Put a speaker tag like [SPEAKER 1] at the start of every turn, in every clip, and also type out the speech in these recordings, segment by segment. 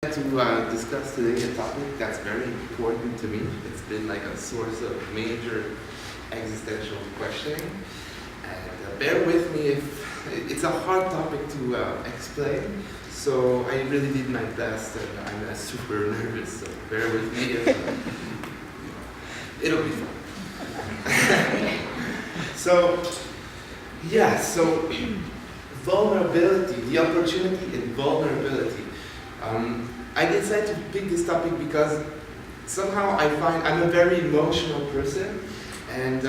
[SPEAKER 1] To discuss today a topic that's very important to me. It's been like a source of major existential questioning. And bear with me if it's a hard topic to explain. So I really did my best, and I'm super nervous. So bear with me. It'll be fun. So vulnerability, the opportunity in vulnerability. I decided to pick this topic because somehow I find I'm a very emotional person, and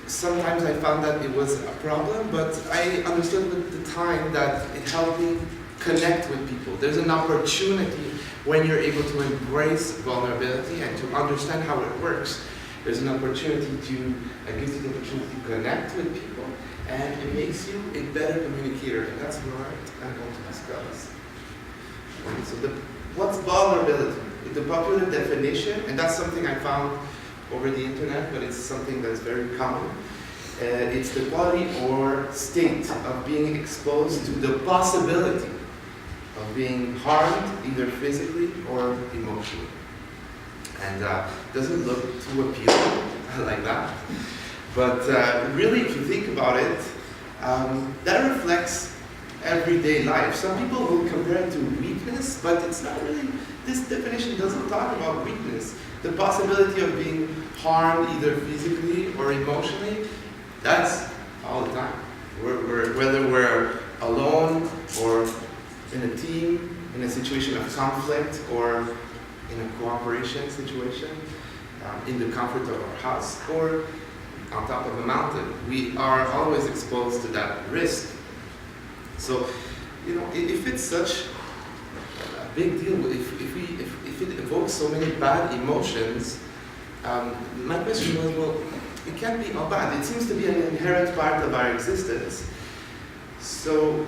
[SPEAKER 1] sometimes I found that it was a problem, but I understood with the time that it helped me connect with people. There's an opportunity when you're able to embrace vulnerability and to understand how it works. There's an opportunity it gives you the opportunity to connect with people, and it makes you a better communicator, and that's what I'm going to discuss. So what's vulnerability? The popular definition, and that's something I found over the internet, but it's something that's very common. It's the quality or state of being exposed to the possibility of being harmed, either physically or emotionally. And doesn't look too appealing like that. But really, if you think about it, that reflects everyday life. Some people will compare it to weakness, but it's not really, this definition doesn't talk about weakness. The possibility of being harmed either physically or emotionally, that's all the time. Whether we're alone or in a team, in a situation of conflict, or in a cooperation situation, in the comfort of our house, or on top of a mountain, we are always exposed to that risk. So, if it's such a big deal, if it evokes so many bad emotions, my question was, well, it can't be all bad. It seems to be an inherent part of our existence. So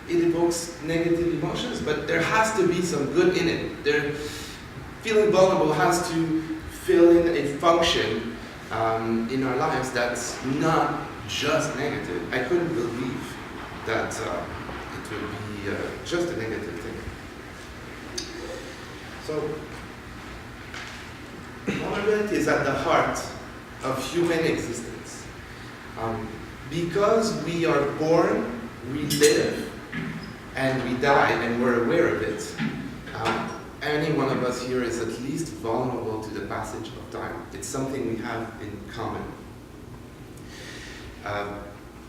[SPEAKER 1] it evokes negative emotions, but there has to be some good in it. Feeling vulnerable has to fill in a function in our lives that's not just negative. I couldn't believe that it would be just a negative thing. So, vulnerability is at the heart of human existence. Because we are born, we live, and we die, and we're aware of it. Any one of us here is at least vulnerable to the passage of time. It's something we have in common.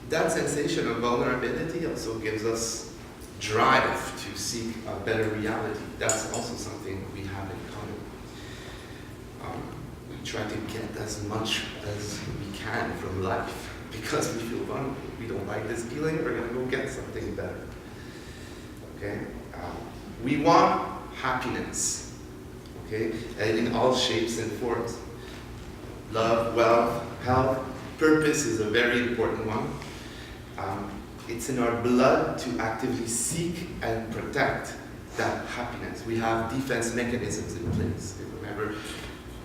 [SPEAKER 1] That sensation of vulnerability also gives us drive to seek a better reality. That's also something we have in common. We try to get as much as we can from life because we feel vulnerable. We don't like this feeling, we're going to go get something better. Okay? We want happiness, okay, in all shapes and forms. Love, wealth, health, purpose is a very important one. It's in our blood to actively seek and protect that happiness. We have defense mechanisms in place. Whenever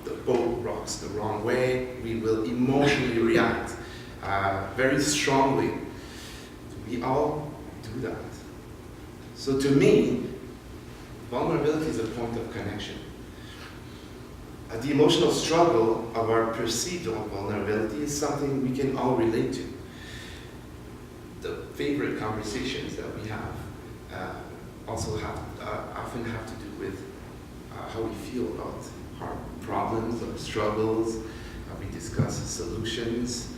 [SPEAKER 1] the boat rocks the wrong way, we will emotionally react very strongly. We all do that. So to me, vulnerability is a point of connection. The emotional struggle of our perceived vulnerability is something we can all relate to. The favorite conversations that we have often have to do with how we feel about our problems, our struggles. We discuss solutions.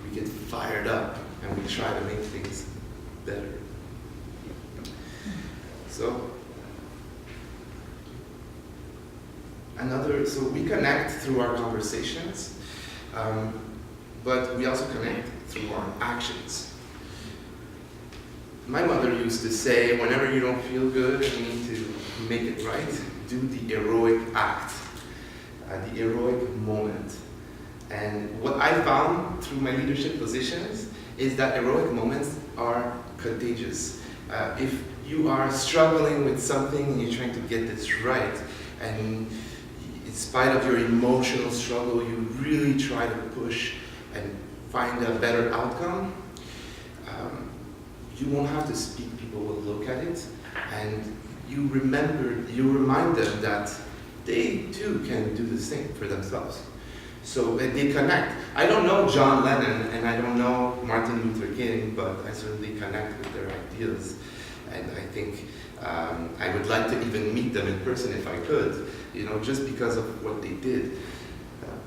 [SPEAKER 1] We get fired up and we try to make things better. So we connect through our conversations, but we also connect through our actions. My mother used to say, whenever you don't feel good and you need to make it right, do the heroic act, the heroic moment. And what I found through my leadership positions is that heroic moments are contagious. If you are struggling with something and you're trying to get this right, and in spite of your emotional struggle, you really try to push and find a better outcome, you won't have to speak. People will look at it, and you remind them that they too can do the same for themselves. So they connect. I don't know John Lennon and I don't know Martin Luther King, but I certainly connect with their ideas. And I think I would like to even meet them in person if I could, just because of what they did.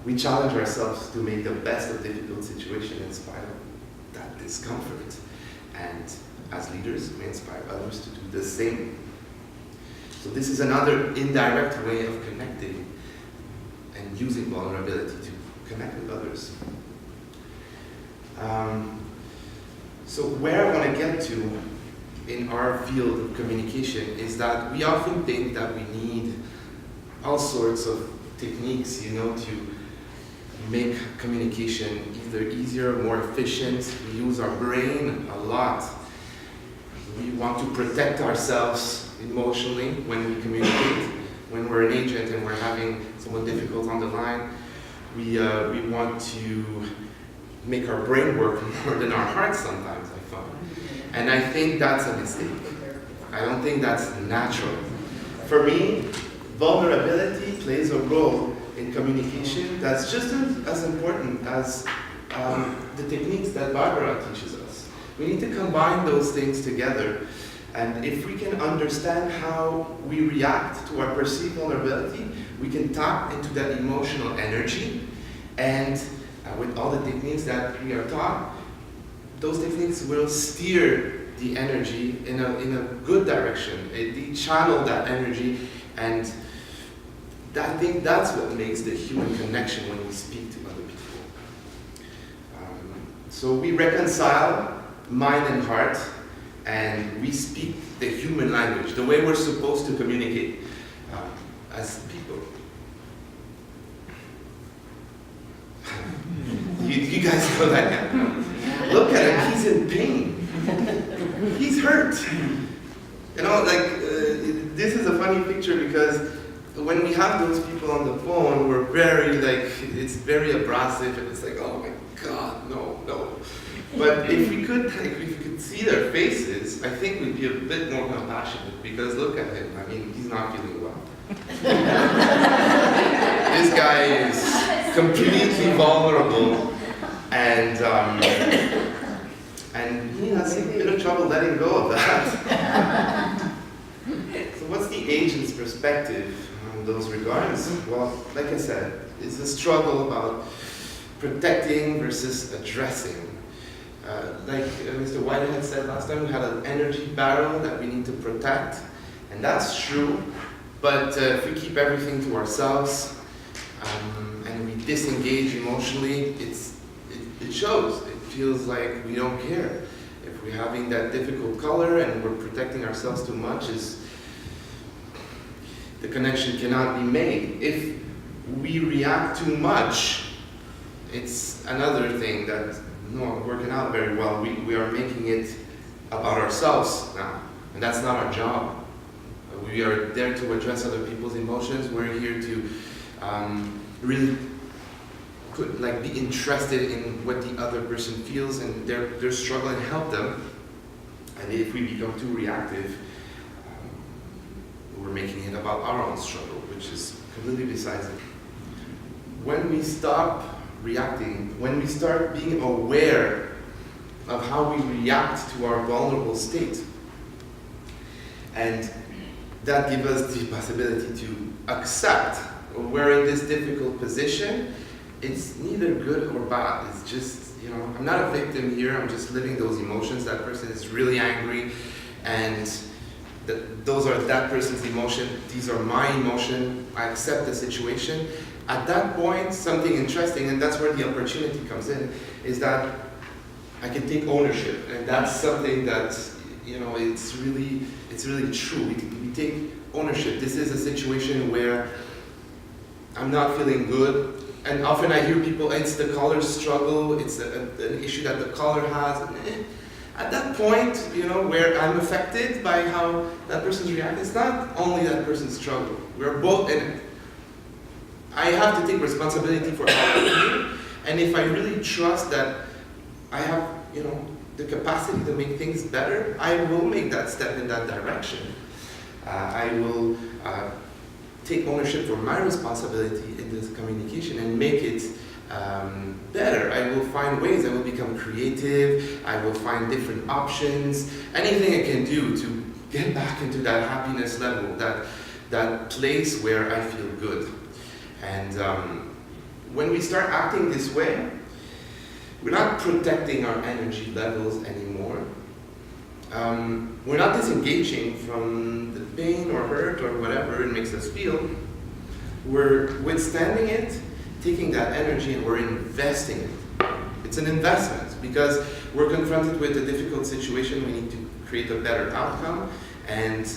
[SPEAKER 1] We challenge ourselves to make the best of difficult situations in spite of that discomfort. And as leaders, we inspire others to do the same. So this is another indirect way of connecting and using vulnerability to connect with others. So where I want to get to in our field of communication is that we often think that we need all sorts of techniques, to make communication either easier, more efficient. We use our brain a lot. We want to protect ourselves emotionally when we communicate. When we're an agent and we're having someone difficult on the line, we want to make our brain work more than our heart sometimes, I find. And I think that's a mistake. I don't think that's natural. For me, vulnerability plays a role in communication that's just as important as the techniques that Barbara teaches us. We need to combine those things together. And if we can understand how we react to our perceived vulnerability, we can tap into that emotional energy. And with all the techniques that we are taught, those techniques will steer the energy in a good direction. They channel that energy, and I think that's what makes the human connection when we speak to other people. So we reconcile mind and heart, and we speak the human language, the way we're supposed to communicate as people. You guys know that guy. Look at him, he's in pain. He's hurt. This is a funny picture because when we have those people on the phone, we're very it's very abrasive and it's like, oh my God, no. But if we could see their faces, I think we'd be a bit more compassionate because look at him. I mean, he's not feeling well. This guy is completely vulnerable, and he has a bit of trouble letting go of that. So what's the agent's perspective on those regards? Well, like I said, it's a struggle about protecting versus addressing. Like Mr. Whitehead said last time, we had an energy barrel that we need to protect, and that's true. But if we keep everything to ourselves and we disengage emotionally, it shows. It feels like we don't care. If we're having that difficult color and we're protecting ourselves too much, the connection cannot be made. If we react too much, it's another thing that's not working out very well. We are making it about ourselves now, and that's not our job. We are there to address other people's emotions. We're here to really be interested in what the other person feels and their struggle and help them. And if we become too reactive, we're making it about our own struggle, which is completely besides it. When we stop reacting, when we start being aware of how we react to our vulnerable state, and that gives us the possibility to accept we're in this difficult position. It's neither good or bad. It's just, I'm not a victim here. I'm just living those emotions. That person is really angry, and those are that person's emotion. These are my emotion. I accept the situation. At that point, something interesting, and that's where the opportunity comes in, is that I can take ownership, and that's something that it's really true. We take ownership. This is a situation where I'm not feeling good, and often I hear people, it's the caller's struggle, it's an issue that the caller has. At that point, where I'm affected by how that person's reacting, it's not only that person's struggle. We're both in it. I have to take responsibility for all of it, and if I really trust that I have, the capacity to make things better, I will make that step in that direction. I will take ownership for my responsibility in this communication and make it better. I will find ways, I will become creative, I will find different options, anything I can do to get back into that happiness level, that place where I feel good. And when we start acting this way, we're not protecting our energy levels anymore. We're not disengaging from the pain or hurt or whatever it makes us feel. We're withstanding it, taking that energy, and we're investing it. It's an investment because we're confronted with a difficult situation. We need to create a better outcome, and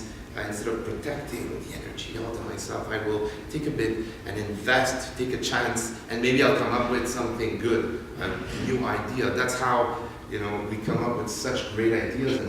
[SPEAKER 1] instead of protecting the energy all to myself, I will take a bit and invest, take a chance, and maybe I'll come up with something good, a new idea. That's how we come up with such great ideas.